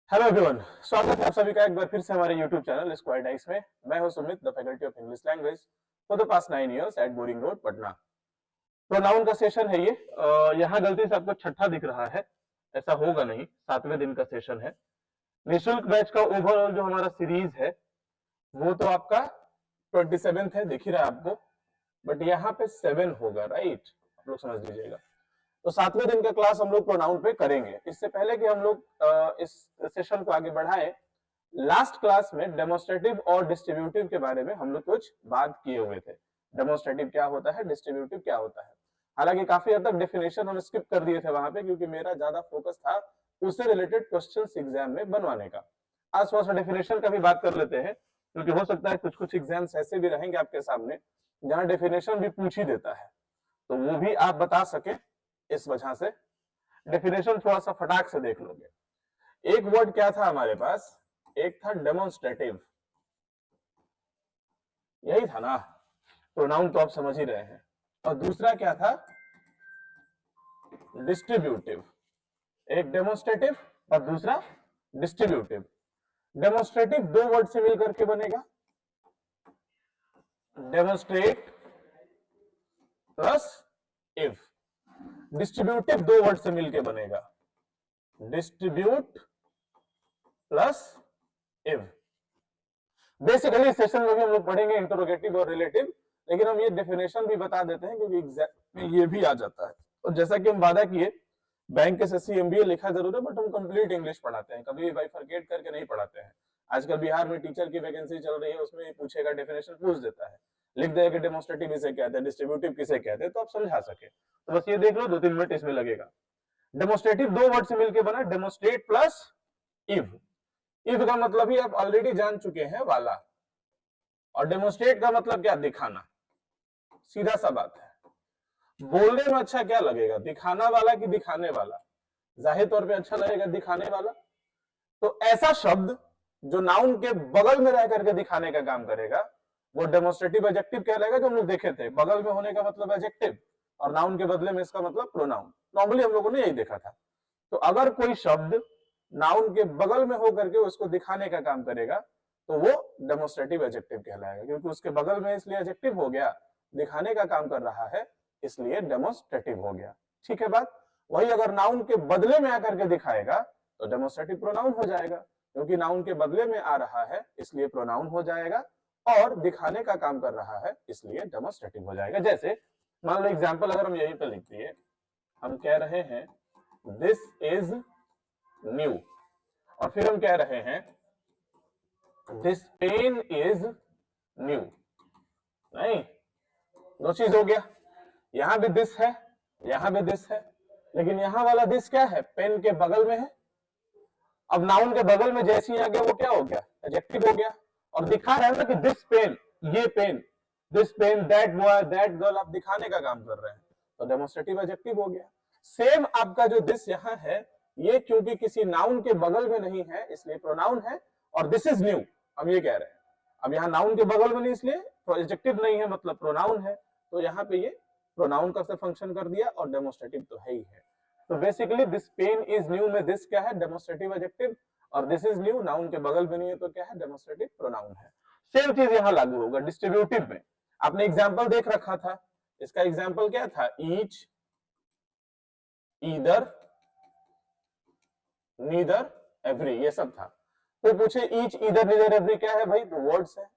Hello everyone, स्वागत है आप सभी का एक बार फिर से हमारे यूट्यूब चैनल स्क्वायर डाइस में। मैं हूं Sumit, the faculty of English language for the past 9 years at Boring Road, Patna. Pronoun का सेशन है ये। यहाँ गलती से आपको छठा दिख रहा है, ऐसा होगा नहीं, 7वें दिन का सेशन है। निःशुल्क बैच का ओवरऑल जो हमारा सीरीज है वो तो आपका 27th है, दिख ही रहा है आपको, बट यहाँ पे 7 होगा, राइट? आप लोग समझ लीजिएगा। तो 7वें दिन का क्लास हम लोग प्रोनाउन पे करेंगे। इससे पहले कि हम लोग इस सेशन को आगे बढ़ाएं, लास्ट क्लास में डेमोन्स्ट्रेटिव और डिस्ट्रीब्यूटिव के बारे में हम लोग कुछ बात किए हुए थे। डेमोन्स्ट्रेटिव क्या होता है, डिस्ट्रीब्यूटिव क्या होता है। हालांकि काफी हद तक डेफिनेशन हम स्किप कर दिए थे वहां पे, क्योंकि मेरा ज्यादा फोकस था उससे रिलेटेड क्वेश्चंस एग्जाम में बनवाने का। आज थोड़ा सा डेफिनेशन का भी बात कर लेते हैं, क्योंकि हो सकता है कुछ कुछ एग्जाम्स ऐसे भी रहेंगे आपके सामने जहां डेफिनेशन भी पूछ ही देता है, तो वो भी आप बता सके। इस वजह से डेफिनेशन थोड़ा सा फटाक से देख लोगे। एक वर्ड क्या था हमारे पास, एक था डेमोन्स्ट्रेटिव, यही था ना? प्रोनाउन तो आप समझ ही रहे हैं। और दूसरा क्या था, डिस्ट्रीब्यूटिव। एक डेमोन्स्ट्रेटिव और दूसरा डिस्ट्रीब्यूटिव। डेमोन्स्ट्रेटिव दो वर्ड से मिलकर के बनेगा, डेमोन्स्ट्रेट प्लस इव। डिस्ट्रीब्यूटिव दो वर्ड से मिलकर बनेगा, डिस्ट्रीब्यूट प्लस इव। बेसिकली सेशन में भी हम लोग पढ़ेंगे इंटरोगेटिव और रिलेटिव, लेकिन हम ये डेफिनेशन भी बता देते हैं क्योंकि एग्जाम में ये भी आ जाता है। और जैसा कि हम वादा किए, बैंक एसएससी एमबीए लिखा जरूर है, बट हम कंप्लीट इंग्लिश पढ़ाते हैं, कभी भी बाइफरकेट करके नहीं पढ़ाते हैं। आजकल बिहार में टीचर की वैकेंसी चल रही है, उसमें पूछेगा, डेफिनेशन पूछ देता है, लिख देगा कि डेमोन्स्ट्रेटिव इसे कहते हैं, डिस्ट्रीब्यूटिव किसे कहते हैं, तो आप समझा सके। तो बस ये देख लो, 2-3 मिनट इसमें लगेगा। डेमोन्स्ट्रेटिव दो वर्ड से मिलकर बना, डेमोन्स्ट्रेट प्लस इव। इफ का मतलब ही आप ऑलरेडी जान चुके हैं, वाला। और डेमोन्स्ट्रेट का मतलब क्या, दिखाना। सीधा सा बात है। बोलने में अच्छा क्या लगेगा, दिखाना वाला कि दिखाने वाला? जाहिर तौर पे अच्छा लगेगा दिखाने वाला। तो ऐसा शब्द जो नाउन के बगल में रह करके दिखाने का काम करेगा, वो डेमोन्स्ट्रेटिव एडजेक्टिव कहलाएगा, जो हम लोग देखे थे। बगल में होने का मतलब एडजेक्टिव, और नाउन के बदले में इसका मतलब प्रोनाउन। नॉर्मली हम लोगों ने यही देखा था। तो अगर कोई शब्द नाउन के बगल में होकर के उसको दिखाने का काम करेगा, तो वो डेमोन्स्ट्रेटिव एडजेक्टिव कहलाएगा, क्योंकि उसके बगल में इसलिए एडजेक्टिव हो गया, दिखाने का काम कर रहा है, इसलिए डेमोन्स्ट्रेटिव हो गया। ठीक है बात? वही अगर नाउन के बदले में आकर के दिखाएगा तो डेमोन्स्ट्रेटिव प्रोनाउन हो जाएगा, क्योंकि नाउन के बदले में आ रहा है इसलिए प्रोनाउन हो जाएगा, और दिखाने का काम कर रहा है इसलिए डेमोन्स्ट्रेटिव हो जाएगा। जैसे मान लो एग्जाम्पल अगर हम यहीं पे लिख दिए, हम कह रहे हैं दिस इज न्यू, और फिर हम कह रहे हैं दिस पेन इज न्यू। नहीं, दो चीज हो गया, यहां भी दिस है, यहां भी दिस है, लेकिन यहां वाला दिस क्या है, पेन के बगल में है। अब नाउन के बगल में जैसे ही आ गया वो क्या हो गया, एडजेक्टिव हो गया। और दिखा रहे हैं ना कि दिस पेन, ये pen, this pen, that boy, that girl, आप दिखाने का काम कर रहे हैं, तो डेमोन्स्ट्रेटिव एडजेक्टिव हो गया। सेम आपका जो दिस यहाँ है, ये क्योंकि किसी नाउन के बगल में नहीं है इसलिए प्रोनाउन है, और दिस इज न्यू हम ये कह रहे हैं। अब यहाँ नाउन के बगल में नहीं इसलिए एडजेक्टिव नहीं है, मतलब प्रोनाउन है, तो यहाँ पे ये प्रोनाउन का फंक्शन कर दिया, और डेमोन्स्ट्रेटिव तो है ही है। तो basically this pen is new में दिस क्या है, डेमोन्स्ट्रेटिव एडजेक्टिव, और दिस इज न्यू नाउन के बगल में नहीं है तो क्या है, डेमोन्स्ट्रेटिव प्रोनाउन है। सेम चीज यहां लागू होगा डिस्ट्रीब्यूटिव में। आपने एग्जांपल देख रखा था, इसका एग्जांपल क्या था, ईच, ईदर, नीदर, एवरी, ये सब था। तो पूछे ईच, ईदर, नीदर, एवरी क्या है भाई, तो वर्ड्स है।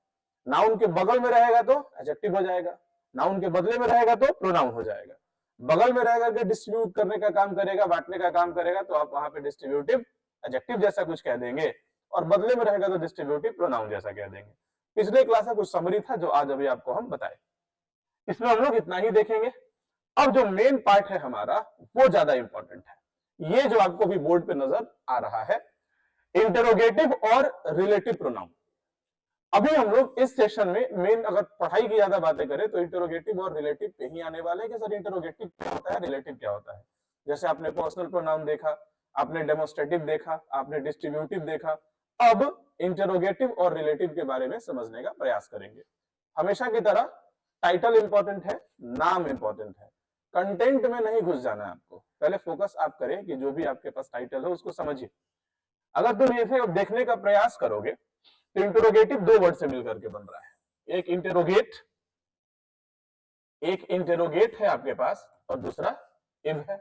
नाउन के बगल में रहेगा तो एडजेक्टिव हो जाएगा, नाउन के बदले में रहेगा तो प्रोनाउन हो जाएगा। बगल में रह करके डिस्ट्रीब्यूट करने का काम करेगा, बांटने का काम करेगा, तो आप वहां पे डिस्ट्रीब्यूटिव एडजेक्टिव जैसा कुछ कह देंगे, और बदले में रहेगा तो डिस्ट्रीब्यूटिव प्रोनाउन जैसा कह देंगे। पिछले क्लास में कुछ समरी था जो आज अभी आपको हम बताए। इसमें हम लोग इतना ही देखेंगे। अब जो मेन पार्ट है हमारा वो ज्यादा इंपॉर्टेंट है, ये जो आपको भी बोर्ड पे नजर आ रहा है, इंटरोगेटिव और रिलेटिव प्रोनाउन। अभी हम लोग इस सेशन में मेन अगर पढ़ाई की ज्यादा बातें करें तो इंटरोगेटिव और रिलेटिव पे ही आने वाले हैं कि सर इंटरोगेटिव क्या होता है, रिलेटिव क्या होता है। जैसे आपने पर्सनल प्रोनाउन देखा, आपने डेमोन्स्ट्रेटिव देखा, आपने डिस्ट्रीब्यूटिव देखा, अब इंटरोगेटिव और रिलेटिव के बारे में समझने का प्रयास करेंगे। हमेशा की तरह टाइटल इंपॉर्टेंट है, नाम इंपॉर्टेंट है, कंटेंट में नहीं घुस जाना है आपको। पहले फोकस आप करें कि जो भी आपके पास टाइटल है उसको समझिए, अगर तुम इसे देखने का प्रयास करोगे तो इंटरोगेटिव दो वर्ड से मिलकर के बन रहा है, एक इंटेरोगेट है आपके पास और दूसरा इव है।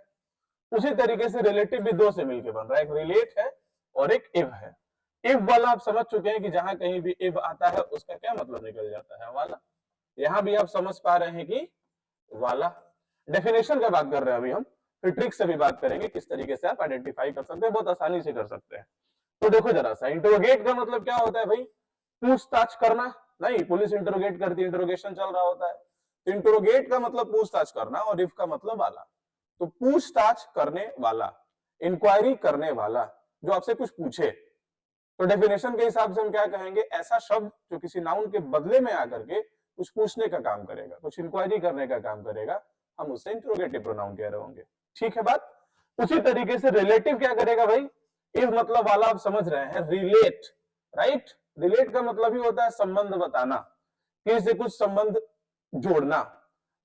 उसी तरीके से रिलेटिव भी दो से मिलकर बन रहा है, एक रिलेट है और एक इव है। इव वाला आप समझ चुके हैं कि जहां कहीं भी इव आता है उसका क्या मतलब निकल जाता है, वाला। यहां भी आप समझ पा रहे हैं कि वाला। डेफिनेशन का बात कर रहे हैं अभी हम, फिर ट्रिक से भी बात करेंगे किस तरीके से आप आइडेंटिफाई कर सकते हैं, बहुत आसानी से कर सकते हैं। तो देखो जरा सा, इंटरोगेट का मतलब क्या होता है भाई, पूछताछ करना। नहीं, पुलिस इंटरोगेट करती है, इंटरोगेशन चल रहा होता है। तो इंटरोगेट का मतलब पूछताछ करना और इफ का मतलब वाला। तो पूछताछ करने वाला, इंक्वायरी करने वाला, जो आपसे कुछ पूछे। तो डेफिनेशन के हिसाब से हम क्या कहेंगे, ऐसा शब्द जो किसी नाउन के बदले में आकर के कुछ पूछने का काम करेगा, कुछ इंक्वायरी करने का काम करेगा, हम उससे इंटरोगेटिव प्रोनाउन कह रहे होंगे। ठीक है बात। उसी तरीके से रिलेटिव क्या करेगा भाई, इफ मतलब वाला आप समझ रहे हैं, रिलेट, राइट। रिलेट का मतलब ही होता है संबंध बताना, किसी से कुछ संबंध जोड़ना।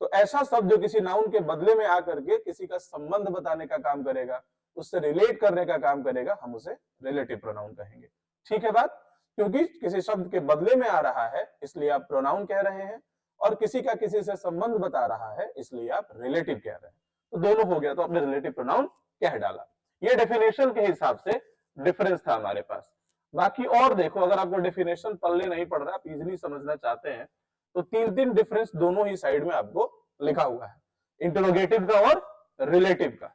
तो ऐसा शब्द जो किसी नाउन के बदले में आकर के किसी का संबंध बताने का काम करेगा, उससे रिलेट करने का काम करेगा, हम उसे रिलेटिव प्रोनाउन कहेंगे। ठीक है बात। क्योंकि किसी शब्द के बदले में आ रहा है इसलिए आप प्रोनाउन कह रहे हैं, और किसी का किसी से संबंध बता रहा है इसलिए आप रिलेटिव कह रहे हैं। तो दोनों हो गया, तो आपने रिलेटिव प्रोनाउन कह डाला। ये डेफिनेशन के हिसाब से डिफरेंस था हमारे पास। बाकी और देखो, अगर आपको डेफिनेशन पल्ले नहीं पड़ रहा, आप इजीली समझना चाहते हैं, तो तीन तीन डिफरेंस दोनों ही साइड में आपको लिखा हुआ है, इंटरोगेटिव का और रिलेटिव का।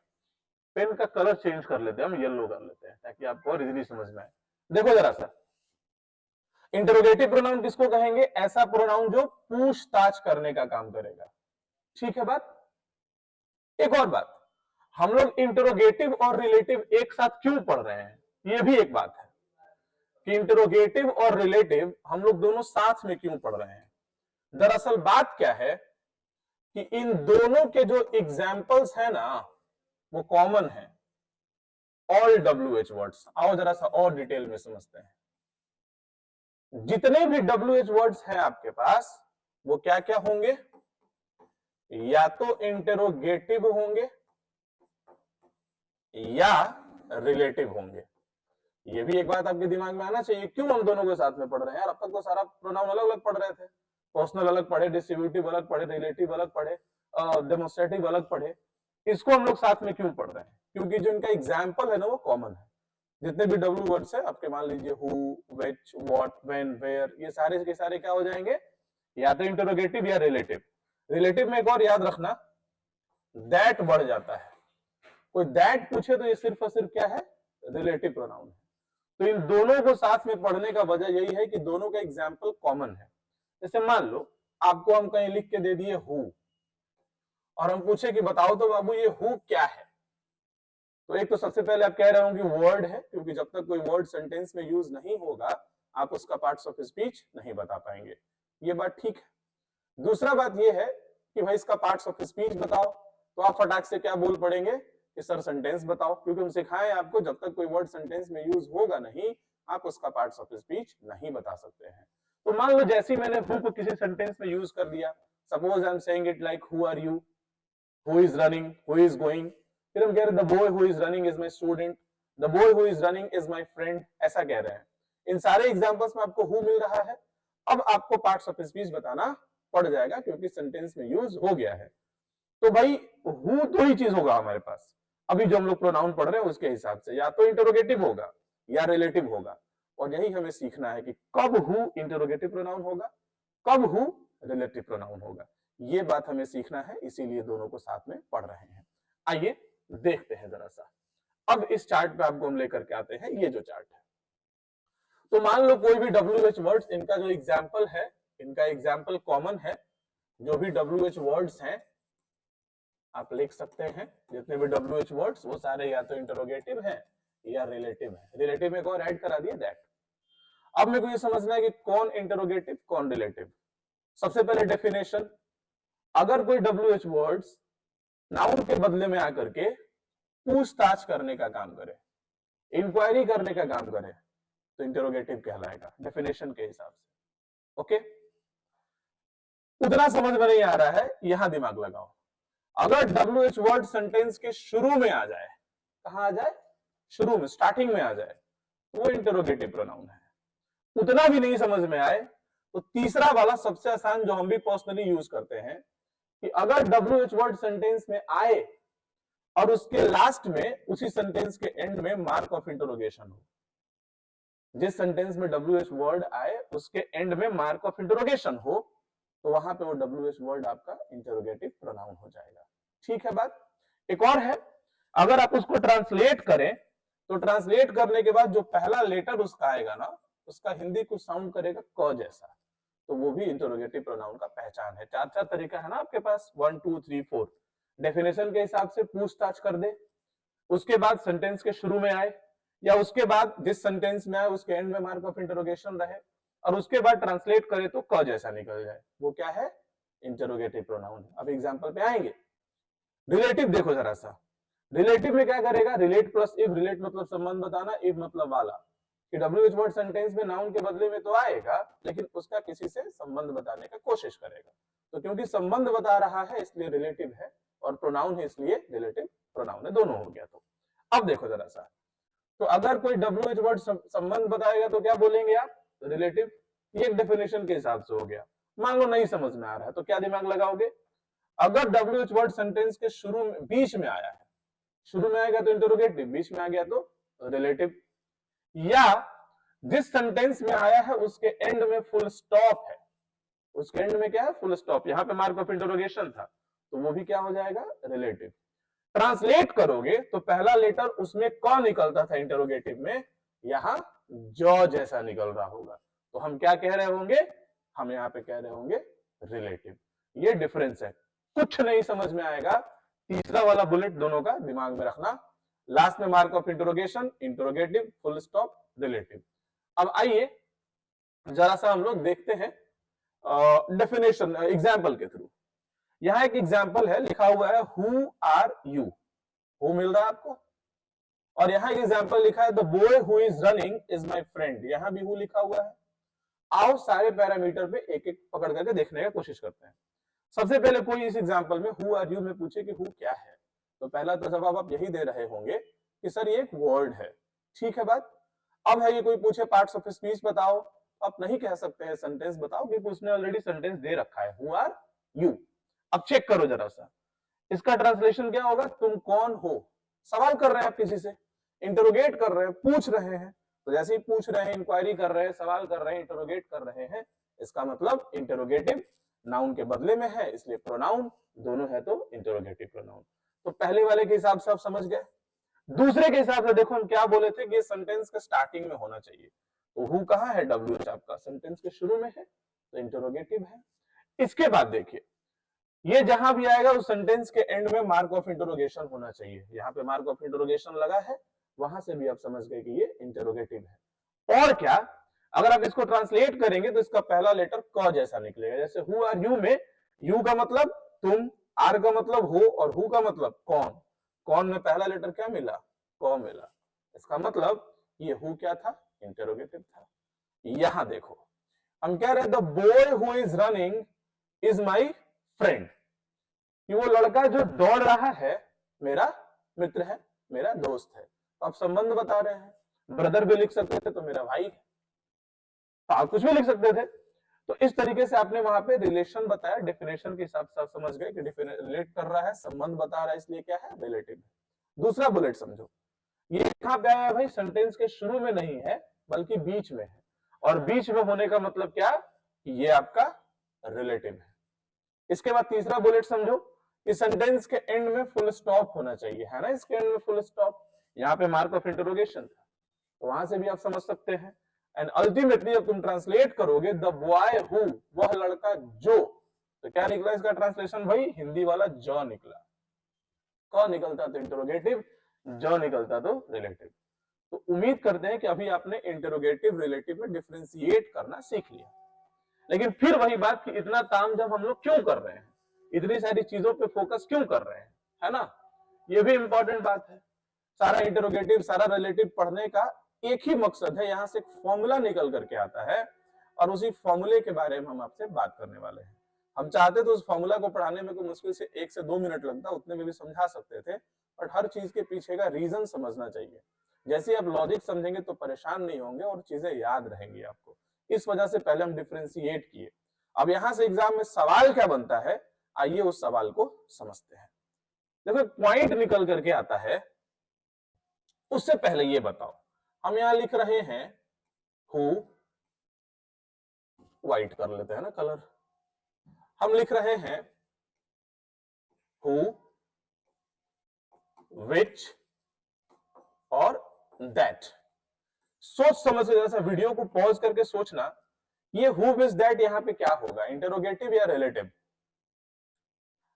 पेन का कलर चेंज कर लेते हैं, हम येलो कर लेते हैं ताकि आपको और इजीली समझ में आए। देखो जरा सा, इंटरोगेटिव प्रोनाउन किसको कहेंगे, ऐसा प्रोनाउन जो पूछताछ करने का काम करेगा। ठीक है बात। एक और बात, हम लोग इंटरोगेटिव और रिलेटिव एक साथ क्यों पढ़ रहे हैं, ये भी एक बात है कि इंटरोगेटिव और रिलेटिव हम लोग दोनों साथ में क्यों पढ़ रहे हैं। दरअसल बात क्या है कि इन दोनों के जो एग्जाम्पल्स हैं ना, वो कॉमन है, ऑल WH वर्ड्स। आओ जरा सा और डिटेल में समझते हैं। जितने भी WH वर्ड्स हैं आपके पास, वो क्या क्या होंगे, या तो इंटरोगेटिव होंगे या रिलेटिव होंगे। ये भी एक बात आपके दिमाग में आना चाहिए, क्यों हम दोनों को साथ में पढ़ रहे हैं यार। अब तक तो सारा प्रोनाउन अलग अलग पढ़ रहे थे, पर्सनल अलग पढ़े, डिस्ट्रीब्यूटिव अलग पढ़े, रिलेटिव अलग पढ़े, डेमोन्स्ट्रेटिव अलग पढ़े। इसको हम लोग साथ में क्यों पढ़ रहे हैं, क्योंकि जो इनका एग्जाम्पल है ना वो कॉमन है। जितने भी W वर्ड्स है आपके, मान लीजिए who, which, what, when, where, ये सारे के सारे क्या हो जाएंगे, या तो इंटरोगेटिव या रिलेटिव। रिलेटिव में एक और याद रखना, दैट बढ़ जाता है। कोई दैट पूछे तो ये सिर्फ और सिर्फ क्या है, रिलेटिव प्रोनाउन है। तो इन दोनों को साथ में पढ़ने का वजह यही है कि दोनों का एग्जाम्पल कॉमन है। जैसे मान लो आपको हम कहीं लिख के दे दिए हु, और हम पूछे कि बताओ तो बाबू ये हु क्या है, तो एक तो सबसे पहले आप कह रहे होंगे वर्ड है, क्योंकि जब तक कोई वर्ड सेंटेंस में यूज नहीं होगा आप उसका पार्ट्स ऑफ स्पीच नहीं बता पाएंगे। ये बात ठीक है। दूसरा बात ये है कि भाई इसका पार्ट्स ऑफ स्पीच बताओ, तो आप फटाक से क्या बोल पड़ेंगे कि सर सेंटेंस बताओ, क्योंकि हम सिखाएं आपको जब तक कोई वर्ड सेंटेंस में यूज होगा नहीं आप उसका पार्ट्स ऑफ स्पीच नहीं बता सकते हैं। तो मान लो जैसे मैंने हु को किसी सेंटेंस में यूज कर दिया, suppose I am saying it like who are you, who is running, who is going, फिर हम कह रहे हैं the boy who is running is my student, the boy who is running is my friend, ऐसा कह रहे हैं। इन सारे एग्जांपल्स में आपको हु मिल रहा है। अब आपको पार्ट्स ऑफ स्पीच बताना पड़ जाएगा क्योंकि सेंटेंस में यूज हो गया है। तो भाई हु दो ही चीज होगा हमारे पास अभी जो हम लोग प्रोनाउन पढ़ रहे हैं उसके हिसाब से, या तो इंटरोगेटिव होगा या रिलेटिव होगा। और यही हमें सीखना है कि कब हु इंटरोगेटिव प्रोनाउन होगा, कब हु रिलेटिव प्रोनाउन होगा। ये बात हमें सीखना है, इसीलिए दोनों को साथ में पढ़ रहे हैं। आइए देखते हैं जरा सा। अब इस चार्ट पे आपको हम लेकर के आते हैं, ये जो चार्ट है, तो मान लो कोई भी WH वर्ड्स, इनका जो एग्जाम्पल है, इनका एग्जाम्पल कॉमन है। जो भी WH वर्ड्स हैं आप लिख सकते हैं, जितने भी WH वर्ड्स वो सारे या तो इंटरोगेटिव हैं या रिलेटिव है। रिलेटिव में एक और ऐड करा दिया दैट। अब मेरे को ये समझना है कि कौन इंटरोगेटिव कौन रिलेटिव। सबसे पहले डेफिनेशन, अगर कोई WH वर्ड्स नाउन के बदले में आकर के पूछताछ करने का काम करे, इंक्वायरी करने का काम करे, तो इंटरोगेटिव कहलाएगा डेफिनेशन के हिसाब से। ओके, उतना समझ में नहीं आ रहा है, यहां दिमाग लगाओ। अगर WH वर्ड सेंटेंस के शुरू में आ जाए, कहां आ जाए, शुरू में, स्टार्टिंग में आ जाए, वो इंटरोगेटिव प्रोनाउन है। उतना भी नहीं समझ में आए तो तीसरा वाला सबसे आसान जो हम भी पर्सनली यूज करते हैं कि अगर WH वर्ड सेंटेंस में आए और उसके लास्ट में उसी सेंटेंस के एंड में मार्क ऑफ इंटरोगेशन हो, जिस सेंटेंस में WH वर्ड आए उसके एंड में मार्क ऑफ इंटरोगेशन हो, तो वहां पे वो WH वर्ड आपका इंटरोगेटिव प्रोनाउन हो जाएगा। ठीक है बात। एक और है, अगर आप उसको ट्रांसलेट करें तो ट्रांसलेट करने के बाद जो पहला लेटर उसका आएगा ना, उसका हिंदी कुछ साउंड करेगा क जैसा, तो वो भी इंटरोगेटिव प्रोनाउन का पहचान है। चार चार तरीका है ना आपके पास, 1 2 3 4। डेफिनेशन के हिसाब से पूछताछ कर दे, उसके बाद सेंटेंस के शुरू में आए, या उसके बाद जिस सेंटेंस में आए उसके एंड में मार्क ऑफ इंटरोगेशन रहे, और उसके बाद ट्रांसलेट करे तो क जैसा निकल जाए, वो क्या है? इंटरोगेटिव प्रोनाउन है। अब एग्जांपल पे आएंगे। रिलेटिव देखो जरा सा, रिलेटिव में क्या करेगा? रिलेट प्लस इफ, रिलेट मतलब संबंध बताना, इफ मतलब वाला। कि WH वर्ड सेंटेंस में नाउन के बदले में तो आएगा, लेकिन उसका किसी से संबंध बताने का कोशिश करेगा। तो क्योंकि संबंध बता रहा है इसलिए रिलेटिव है, और प्रोनाउन है इसलिए रिलेटिव प्रोनाउन है, दोनों हो गया। तो अब देखो जरा सा, तो अगर कोई WH वर्ड संबंध बताएगा तो क्या बोलेंगे आप? रिलेटिव। ये एक डेफिनेशन के हिसाब से हो गया। मान लो नहीं समझ में आ रहा है तो क्या दिमाग लगाओगे? अगर WH वर्ड सेंटेंस के शुरू में, बीच में आया है, शुरू में आएगा तो इंटरोगेटिव, बीच में आ गया तो रिलेटिव, या जिस सेंटेंस में आया है उसके एंड में फुल स्टॉप है, उसके एंड में क्या है? फुल स्टॉप, यहां पे मार्क ऑफ इंटरोगेशन था, तो वो भी क्या हो जाएगा? रिलेटिव। ट्रांसलेट करोगे तो पहला लेटर उसमें क निकलता था इंटरोगेटिव में, यहां जॉ जैसा निकल रहा होगा, तो हम क्या कह रहे होंगे? हम यहाँ पे कह रहे होंगे रिलेटिव। ये डिफरेंस है। कुछ नहीं समझ में आएगा, तीसरा वाला बुलेट दोनों का दिमाग में रखना, लास्ट में mark of interrogation, interrogative, full stop, relative. अब आइए जरा सा हम लोग देखते हैं डेफिनेशन एग्जाम्पल के थ्रू। यहां एक एग्जाम्पल है, लिखा हुआ है हु आर यू, हु मिल रहा है आपको, और यहां एक एग्जाम्पल लिखा है the boy who is running is my friend, यहां भी हु लिखा हुआ है। आओ सारे पैरामीटर पे एक एक पकड़ करके देखने का कोशिश करते हैं। सबसे पहले कोई इस एग्जाम्पल में हु आर यू में पूछे कि हु क्या है, तो पहला तो जवाब आप यही दे रहे होंगे कि सर ये एक वर्ड है। ठीक है बात। अब है ये कोई पूछे पार्ट्स ऑफ स्पीच बताओ, आप नहीं कह सकते हैं सेंटेंस बताओ, क्योंकि उसने ऑलरेडी सेंटेंस दे रखा है, हु आर यू। अब चेक करो जरा सा, इसका ट्रांसलेशन क्या होगा? तुम कौन हो? सवाल कर रहे हैं आप किसी से, इंटरोगेट कर रहे हैं, पूछ रहे हैं, तो जैसे ही पूछ रहे हैं, इंक्वायरी कर रहे हैं, सवाल कर रहे हैं, इंटरोगेट कर रहे हैं, इसका मतलब इंटरोगेटिव नाउन के बदले में है, इसलिए प्रोनाउन दोनों है तो इंटरोगेटिव प्रोनाउन। तो पहले वाले के हिसाब से आप समझ गए। दूसरे के हिसाब से देखो, हम क्या बोले थे कि सेंटेंस के स्टार्टिंग में होना चाहिए, तो हु कहां है? WH आपका सेंटेंस के शुरू में है, तो इंटरोगेटिव है। इसके बाद देखिए, ये जहां भी आएगा उस सेंटेंस के एंड में मार्क ऑफ इंटरोगेशन होना चाहिए, यहाँ पे मार्क ऑफ इंटरोगेशन लगा है, वहां से भी आप समझ गए कि ये इंटरोगेटिव है। और क्या, अगर आप इसको ट्रांसलेट करेंगे तो इसका पहला लेटर क जैसा निकलेगा, जैसे हु आर यू में यू का मतलब तुम, आर का मतलब हो, और हु का मतलब कौन। कौन में पहला लेटर क्या मिला? क मिला। इसका मतलब ये हु क्या था? इंटरोगेटिव था। यहां देखो, हम कह रहे हैं the boy who is running is my friend, कि वो लड़का जो दौड़ रहा है मेरा मित्र है, मेरा दोस्त है। तो आप संबंध बता रहे हैं, ब्रदर भी लिख सकते थे तो मेरा भाई है, तो आप कुछ भी लिख सकते थे। तो इस तरीके से आपने वहां पे रिलेशन बताया, डेफिनेशन के हिसाब से आप समझ गए कि रिलेट कर रहा है, संबंध बता रहा है, इसलिए क्या है? रिलेटिव। दूसरा बुलेट समझो, ये कहां पे आया भाई? सेंटेंस के शुरू में नहीं है बल्कि बीच में है, और बीच में होने का मतलब क्या? ये आपका रिलेटिव है। इसके बाद तीसरा बुलेट समझो कि सेंटेंस के एंड में फुल स्टॉप होना चाहिए, है ना? इसके एंड में फुल स्टॉप, यहाँ पे मार्क ऑफ इंटरोगेशन था, तो वहां से भी आप समझ सकते हैं। एंड अल्टीमेटली जब तुम ट्रांसलेट करोगे द बॉय हु, वह लड़का जो, तो क्या निकला इसका ट्रांसलेशन भाई? हिंदी वाला जॉ निकला। क निकलता तो इंटरोगेटिव, जॉ निकलता तो रिलेटिव। तो उम्मीद करते हैं कि अभी आपने इंटरोगेटिव रिलेटिव में डिफरेंशिएट करना सीख लिया। लेकिन फिर वही बात कि इतना काम जब हम लोग क्यों कर रहे हैं, इतनी सारी चीजों पे फोकस क्यों कर रहे हैं, है ना? ये भी इंपॉर्टेंट बात है। सारा इंटरोगेटिव, सारा रिलेटिव पढ़ने का एक ही मकसद है, यहां से एक फॉर्मूला निकल करके आता है, और उसी फॉर्मूले के बारे में हम आपसे बात करने वाले हैं। हम चाहते तो उस फॉर्मूला को पढ़ाने में कोई मुश्किल से 1 से 2 मिनट लगता, उतने में भी समझा सकते थे, बट हर चीज के पीछे का रीजन समझना चाहिए। जैसे आप लॉजिक समझेंगे तो परेशान नहीं होंगे और चीजें याद रहेंगी आपको। इस वजह से पहले हम डिफरेंशिएट किए। अब यहां से एग्जाम में सवाल क्या बनता है, आइए उस सवाल को समझते हैं। देखो पॉइंट निकल करके आता है, उससे पहले ये बताओ, हम यहां लिख रहे हैं हु, व्हाइट कर लेते हैं ना कलर, हम लिख रहे हैं हु, विच और दैट। सोच समझ के जैसा वीडियो को पॉज करके सोचना, ये हु विच दैट यहां पे क्या होगा, इंटरोगेटिव या रिलेटिव?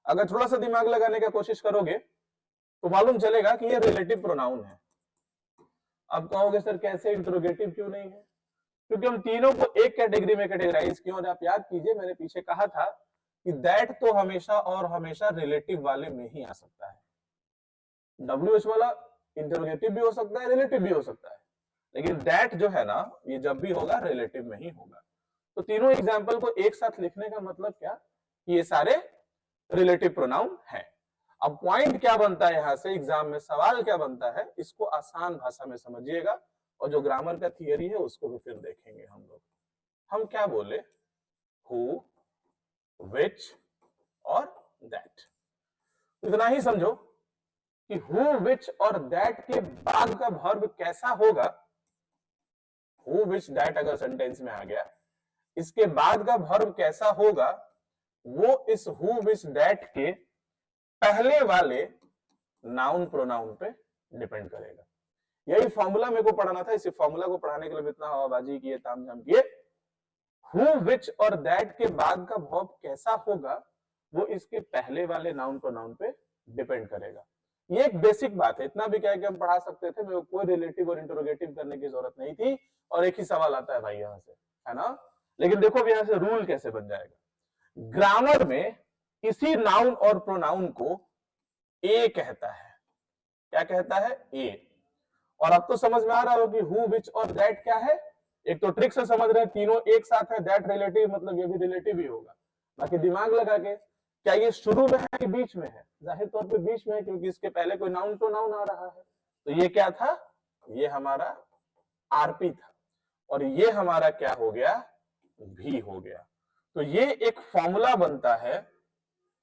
अगर थोड़ा सा दिमाग लगाने का कोशिश करोगे तो मालूम चलेगा कि ये रिलेटिव प्रोनाउन है। अब कहोगे सर कैसे, इंटरोगेटिव क्यों नहीं है? क्योंकि हम तीनों को एक कैटेगरी में कैटेगराइज किए। और आप याद कीजिए मैंने पीछे कहा था कि दैट तो हमेशा और हमेशा रिलेटिव वाले में ही आ सकता है। WH वाला इंटरोगेटिव भी हो सकता है, रिलेटिव भी हो सकता है, लेकिन दैट जो है ना, ये जब भी होगा रिलेटिव में ही होगा। तो तीनों एग्जाम्पल को एक साथ लिखने का मतलब क्या, ये सारे रिलेटिव प्रोनाउन है। अब पॉइंट क्या बनता है यहां से, एग्जाम में सवाल क्या बनता है, इसको आसान भाषा में समझिएगा, और जो ग्रामर का थियरी है उसको भी फिर देखेंगे हम लोग। हम क्या बोले, हु, विच और दैट। इतना ही समझो कि हु, विच और दैट के बाद का वर्ब कैसा होगा। हु, विच, दैट अगर सेंटेंस में आ गया, इसके बाद का वर्ब कैसा होगा, वो इस हु, विच, दैट के पहले वाले नाउन प्रोनाउन पे डिपेंड करेगा। यही फॉर्मूला मेरे को पढ़ाना था, इसी फॉर्मूला को पढ़ाने के लिए इतना हवाबाजी किए, तामझाम किए। हु, विच और दैट के बाद का वर्ब कैसा होगा, वो इसके पहले वाले नाउन प्रोनाउन पे डिपेंड करेगा। ये एक बेसिक बात है, इतना भी क्या है कि हम पढ़ा सकते थे, मेरे को कोई रिलेटिव और इंटरोगेटिव करने की जरूरत नहीं थी। और एक ही सवाल आता है भाई यहां से, है ना। लेकिन देखो अब यहां से रूल कैसे बन जाएगा। ग्रामर में इसी नाउन और प्रोनाउन को ए कहता है। क्या कहता है, ए। और अब तो समझ में आ रहा हो कि हु, विच और दैट क्या है। एक तो ट्रिक से समझ रहे हैं, तीनों एक साथ है, दैट रिलेटिव मतलब ये भी रिलेटिव ही होगा। बाकी दिमाग लगा के, क्या ये शुरू में है कि बीच में है? जाहिर तौर पे बीच में है, क्योंकि इसके पहले कोई नाउन प्रोनाउन आ रहा है। तो ये क्या था, ये हमारा आरपी था, और ये हमारा क्या हो गया, भी हो गया। तो ये एक फॉर्मूला बनता है,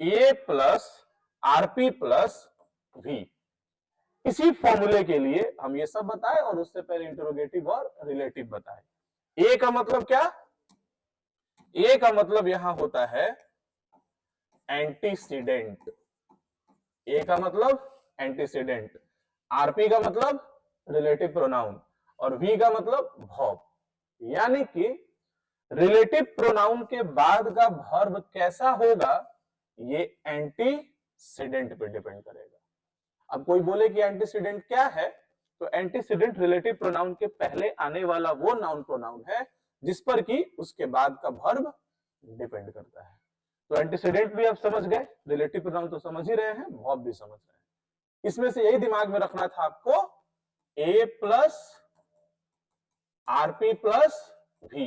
ए प्लस आरपी प्लस भी। इसी फॉर्मूले के लिए हम ये सब बताए, और उससे पहले इंटरोगेटिव और रिलेटिव बताए। ए का मतलब क्या, ए का मतलब यहां होता है एंटीसीडेंट। ए का मतलब एंटीसीडेंट, आरपी का मतलब रिलेटिव प्रोनाउन, और वी का मतलब वर्ब। यानी कि रिलेटिव प्रोनाउन के बाद का वर्ब कैसा होगा, ये एंटीसीडेंट पे डिपेंड करेगा। अब कोई बोले कि एंटीसीडेंट क्या है, तो एंटीसीडेंट रिलेटिव प्रोनाउन के पहले आने वाला वो नाउन प्रोनाउन है जिस पर कि उसके बाद का वर्ब डिपेंड करता है। तो एंटीसीडेंट भी आप समझ गए, रिलेटिव प्रोनाउन तो समझ ही रहे हैं, वर्ब भी समझ रहे हैं। इसमें से यही दिमाग में रखना था आपको, ए प्लस आरपी प्लस भी।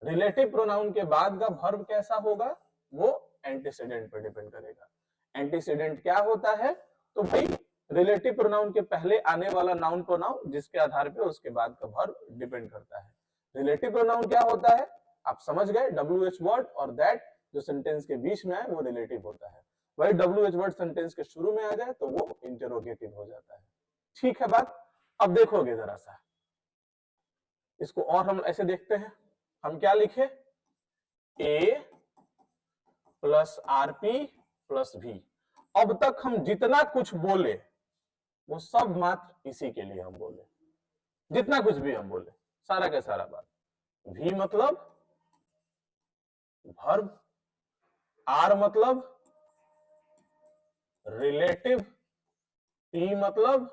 रिलेटिव प्रोनाउन के बाद का वर्ब कैसा होगा, वो एंटीसीडेंट पर डिपेंड करेगा। एंटीसीडेंट क्या होता है, तो भाई रिलेटिव प्रोनाउन के पहले आने वाला नाउन प्रोनाउन जिसके आधार पे उसके बाद का वर्ब डिपेंड करता है। रिलेटिव प्रोनाउन क्या होता है, आप समझ गए, WH वर्ड और दैट जो सेंटेंस के बीच में है वो रिलेटिव होता है। वही WH वर्ड सेंटेंस के शुरू में आ जाए तो वो इंटरोगेटिव हो जाता है। ठीक है बात। अब देखोगे जरा सा इसको, और हम ऐसे देखते हैं, हम क्या लिखे, ए प्लस आरपी प्लस भी। अब तक हम जितना कुछ बोले वो सब मात्र इसी के लिए हम बोले, जितना कुछ भी हम बोले सारा का सारा बात। भी मतलब वर्ब, आर मतलब रिलेटिव, पी मतलब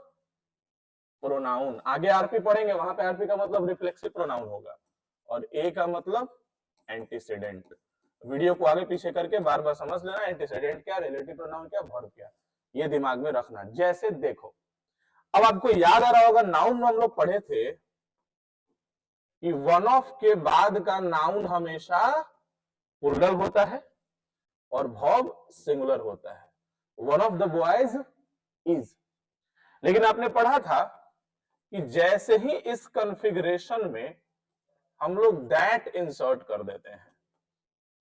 प्रोनाउन, आगे आरपी पढ़ेंगे वहां पे आरपी का मतलब रिफ्लेक्सिव प्रोनाउन होगा, और ए का मतलब एंटीसीडेंट। वीडियो को आगे पीछे करके बार बार समझ लेना, एंटीसीडेंट क्या, रिलेटिव प्रोनाउन क्या, वर्ब क्या, ये दिमाग में रखना। जैसे देखो, अब आपको याद आ रहा होगा नाउन में हम लोग पढ़े थे कि वन ऑफ के बाद का नाउन हमेशा प्लूरल होता है और वर्ब सिंगुलर होता है। One of the boys is. लेकिन आपने पढ़ा था कि जैसे ही इस कॉन्फ़िगरेशन में हम लोग दैट इंसर्ट कर देते हैं,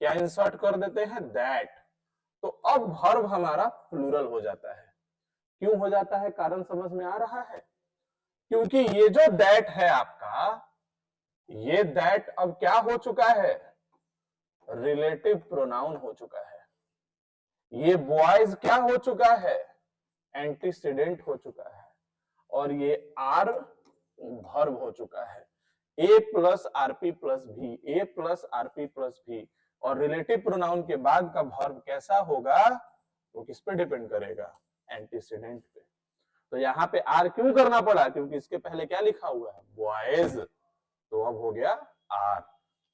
क्या इंसर्ट कर देते हैं, दैट, तो अब वर्ब हमारा प्लूरल हो जाता है। क्यों हो जाता है, कारण समझ में आ रहा है? क्योंकि ये जो दैट है आपका, ये दैट अब क्या हो चुका है, रिलेटिव प्रोनाउन हो चुका है। ये बॉयज क्या हो चुका है, एंटीसीडेंट हो चुका है, और ये आर वर्ब हो चुका है। ए प्लस आरपी प्लस भी, ए प्लस आरपी प्लस भी, और रिलेटिव प्रोनाउन के बाद का वर्ब कैसा होगा, वो किस पे डिपेंड करेगा, एंटीसीडेंट पे। तो यहाँ पे आर क्यों करना पड़ा, क्योंकि इसके पहले क्या लिखा हुआ है, बॉयज, तो अब हो गया आर।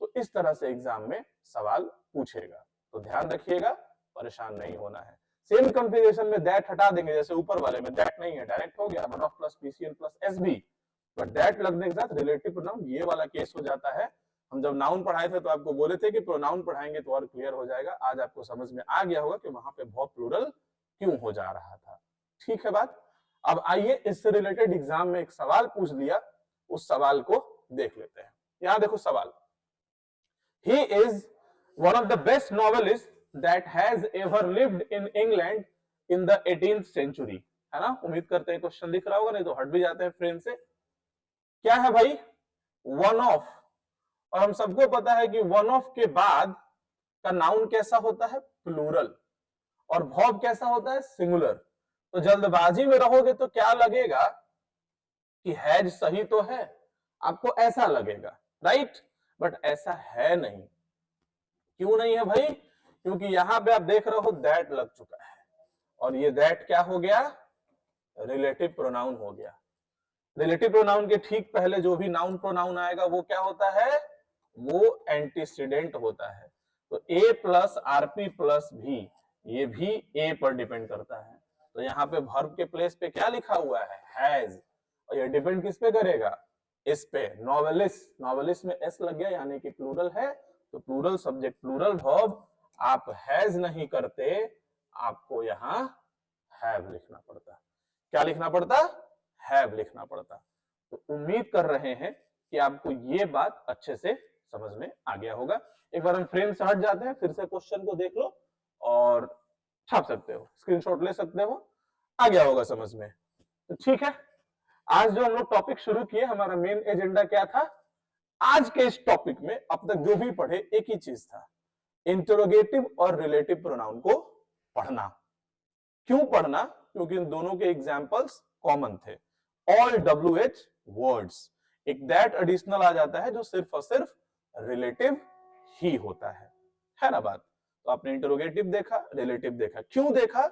तो इस तरह से एग्जाम में सवाल पूछेगा, तो ध्यान रखिएगा, परेशान नहीं होना है। सेम कॉन्फ़िगरेशन में दैट हटा देंगे, जैसे ऊपर वाले में दैट नहीं है, डायरेक्ट हो गया one of plus PCL plus SB, but that लगने के साथ रिलेटिव प्रोनाउन, ये वाला केस हो जाता है। हम जब नाउन पढ़ाए थे तो आपको बोले थे कि प्रोनाउन पढ़ाएंगे तो और क्लियर हो जाएगा। आज आपको समझ में आ गया होगा कि वहां पे वर्ब प्लूरल क्यों हो जा रहा था। ठीक है बात। अब आइए इससे रिलेटेड एग्जाम में एक सवाल पूछ दिया, उस सवाल को देख लेते हैं। यहां देखो सवाल, he is one of the best novelists that has ever lived in England in the 18th century, है ना। उम्मीद करते हैं क्वेश्चन दिख रहा होगा, नहीं तो हट भी जाते हैं फ्रेम से। क्या है भाई, वन ऑफ, और हम सबको पता है कि वन ऑफ के बाद का नाउन कैसा होता है, प्लूरल, और वर्ब कैसा होता है, सिंगुलर। तो जल्दबाजी में रहोगे तो क्या लगेगा कि हैज सही तो है, आपको ऐसा लगेगा, राइट, बट ऐसा है नहीं। क्यों नहीं है भाई, क्योंकि यहां पे आप देख रहे हो दैट लग चुका है, और ये दैट क्या हो गया, रिलेटिव प्रोनाउन हो गया। रिलेटिव प्रोनाउन के ठीक पहले जो भी नाउन प्रोनाउन आएगा वो क्या होता है, वो एंटीसीडेंट होता है। तो ए प्लस आरपी प्लस भी, ये भी ए पर डिपेंड करता है। तो यहाँ पे वर्ब के प्लेस पे क्या लिखा हुआ है, हैज, और ये डिपेंड किस पे करेगा, इस पे, नॉवेलिस्ट, नॉवेलिस्ट में एस लग गया यानी कि प्लूरल है, तो प्लूरल सब्जेक्ट प्लूरल वर्ब, आप हैज नहीं करते, आपको यहाँ हैव लिखना पड़ता। क्या लिखना पड़ता, हैव लिखना पड़ता। तो उम्मीद कर रहे हैं कि आपको ये बात अच्छे से समझ में आ गया होगा। एक बार हम फ्रेम से हट जाते हैं, फिर से क्वेश्चन को देख लो और छाप सकते हो, स्क्रीनशॉट ले सकते हो, आ गया होगा समझ में। तो ठीक है, आज जो हम लोग टॉपिक शुरू किए, हमारा मेन एजेंडा क्या था, आज के इस टॉपिक में अब तक जो भी पढ़े एक ही चीज था, इंटरोगेटिव और रिलेटिव प्रोनाउन को पढ़ना। क्यों पढ़ना, क्योंकि इन दोनों के एग्जांपल्स कॉमन थे, ऑल WH वर्ड्स। एक दैट एडिशनल आ जाता है जो सिर्फ और सिर्फ रिलेटिव ही होता है ना बात। तो आपने इंटरोगेटिव देखा, रिलेटिव देखा, क्यों देखा,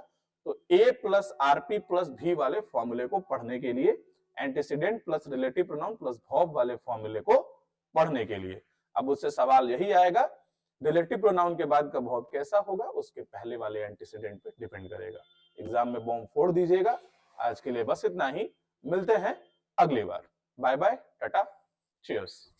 तो ए प्लस आरपी प्लस भी वाले फॉर्मूले को पढ़ने के लिए, antecedent plus relative pronoun plus verb वाले फॉर्मूले को पढ़ने के लिए। अब उससे सवाल यही आएगा, रिलेटिव प्रोनाउन के बाद का वर्ब कैसा होगा, उसके पहले वाले एंटीसीडेंट पे डिपेंड करेगा। एग्जाम में बॉम्ब फोड़ दीजिएगा। आज के लिए बस इतना ही, मिलते हैं अगली बार। Bye bye, tata, cheers.